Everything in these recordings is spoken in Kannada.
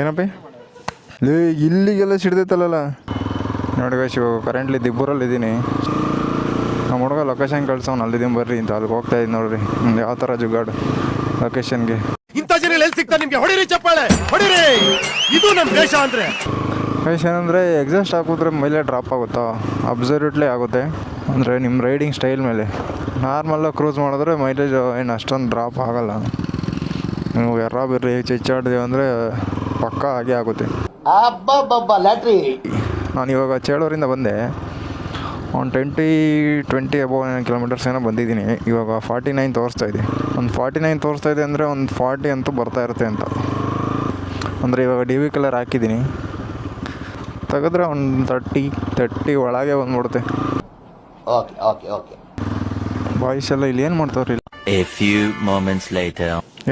ಏನಪ್ಪಿ ಲೇ ಇಲ್ಲಿಗೆಲ್ಲ ಸಿಡ್ದೈತಲ್ಲ ನೋಡಿ ಗೈಸ್. ಇವಾಗ ಕರೆಂಟ್ಲಿ ದಿಬ್ಬೂರಲ್ಲಿ ಇದ್ದೀನಿ. ನಮ್ಮ ಹುಡುಗ ಲೊಕೇಶನ್ ಕಳ್ಸೋನು ಅಲ್ಲಿದ್ದೀನಿ ಬರ್ರಿ ಅಂತ. ಅಲ್ಲಿಗೆ ಹೋಗ್ತಾ ಇದ್ದೀನಿ ನೋಡ್ರಿ. ಯಾವ ಥರ ಜುಗಾಡು ಲೊಕೇಶನ್ಗೆ. ಇಂಥ ಜನ ಎಲ್ಲಿ ಸಿಗ್ತಾರೆ ನಿಮಗೆ? ಹೊಡಿರಿ ಚಪ್ಪಾಳೆ ಹೊಡಿರಿ. ಇದು ನಮ್ಮ ದೇಶ ಅಂದರೆ ಗೈಸ್ ಏನಂದರೆ ಎಕ್ಸಾಸ್ಟ್ ಹಾಕಿದ್ರೆ ಮೇಲೆ ಡ್ರಾಪ್ ಆಗುತ್ತಾ? ಅಬ್ಸರ್ವ್ಯೂಟ್ಲಿ ಆಗುತ್ತೆ. ಅಂದರೆ ನಿಮ್ಮ ರೈಡಿಂಗ್ ಸ್ಟೈಲ್ ಮೇಲೆ. ನಾರ್ಮಲ್ಲಾಗಿ ಕ್ರೂಸ್ ಮಾಡಿದ್ರೆ ಮೈಲೇಜ್ ಏನು ಅಷ್ಟೊಂದು ಡ್ರಾಪ್ ಆಗೋಲ್ಲ. ನೀವು ಎರ್ರ ಬಿರ್ರಿ ಚಿಚ್ಚಾಡಿದೆ ಅಂದರೆ ಪಕ್ಕ ಹಾಗೆ ಆಗುತ್ತೆ. ನಾನು ಇವಾಗ ಚೇಳೂರಿಂದ ಬಂದೆ. ಒಂದು 20 ಅಬೋ ಕಿಲೋಮೀಟರ್ಸ್ ಏನೋ ಬಂದಿದ್ದೀನಿ. ಇವಾಗ 49 ತೋರಿಸ್ತಾ ಇದೆ. ಒಂದು 49 ತೋರಿಸ್ತಾ ಇದೆ ಅಂದರೆ ಒಂದು 40 ಅಂತೂ ಬರ್ತಾ ಇರುತ್ತೆ ಅಂತ. ಅಂದರೆ ಇವಾಗ ಡಿ ವಿ ಕಲರ್ ಹಾಕಿದ್ದೀನಿ. ತೆಗೆದ್ರೆ ಒಂದು 30 ಒಳಗೆ ಬಂದ್ಬಿಡುತ್ತೆ. ಬಾಯ್ಸ್ ಎಲ್ಲ ಇಲ್ಲಿ ಏನು ಮಾಡ್ತಾವ್ರಿ?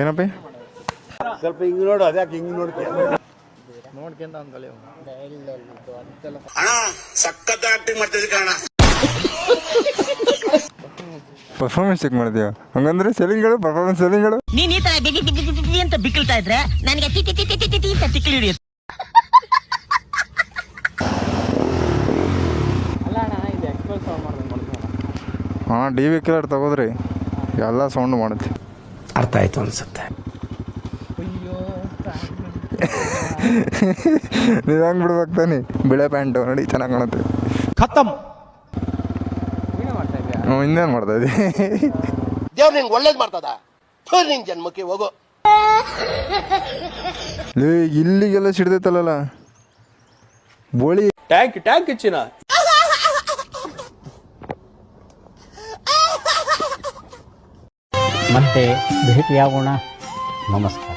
ಏನಪ್ಪಿ ಸ್ವಲ್ಪ ಹಿಂಗೆ ನೋಡು. ಅದ್ಯಾಕೆ ಹಿಂಗೆ ನೋಡ್ತೀಯ? ನೋಡ್ಕೊಂತ ಅಂದ್ಕೊಳ್ಳಿ. ಸಖತ್ ಆಕ್ಟಿಂಗ್ ಮಾಡ್ತಿದ್ದೆ ಕಾರಣ. ಪರ್ಫಾರ್ಮೆನ್ಸ್ ಚೆಕ್ ಮಾಡ್ತೀಯ ಹಂಗಂದ್ರೆ? ಸೆಲ್ಲಿಂಗ್ಗಳು ಪರ್ಫಾರ್ಮೆನ್ಸ್ ಸೆಲ್ಲಿಂಗ್ಗಳು. ನೀನ್ ಈ ತರ ಬಿಗಿ ಅಂತ ಬಿಕ್ಕಳ್ತಾ ಇದ್ರೆ ನನಗೆ ಅಂತ ತಿಕ್ಕಲಿ ಹಿಡಿಯುತ್ತೆ. ಹಾಂ ಡಿ ವಿ ಕಿಲರ್ ತಗೋದ್ರಿ ಎಲ್ಲ ಸೌಂಡ್ ಮಾಡುತ್ತೆ. ಅರ್ಥ ಆಯ್ತು ಅನ್ಸುತ್ತೆ. ನೀವು ಹಂಗೆ ಬಿಡ್ಬೇಕು ತಾನೆ. ಬಿಳೆ ಪ್ಯಾಂಟು ನೋಡಿ ಚೆನ್ನಾಗಿ ಕಾಣುತ್ತೆ. ಖತಮ್. ಹ್ಞೂ ಇನ್ನೇನು ಮಾಡ್ತಾ ಇದ್ದೆ? ದೇವ್ರು ನಿಂಗೆ ಒಳ್ಳೇದು ಮಾಡ್ತದ. ನಿನ್ ಜನ್ಮಕ್ಕೆ ಹೋಗೋ. ಲೇ ಇಲ್ಲಿಗೆಲ್ಲ ಸಿಡ್ದೈತಲ್ಲ ಬೋಳಿ. ಟ್ಯಾಂಕ್ ಚಿನ್ನ. ಮತ್ತೆ ಭೇಟಿಯಾಗೋಣ. ನಮಸ್ಕಾರ.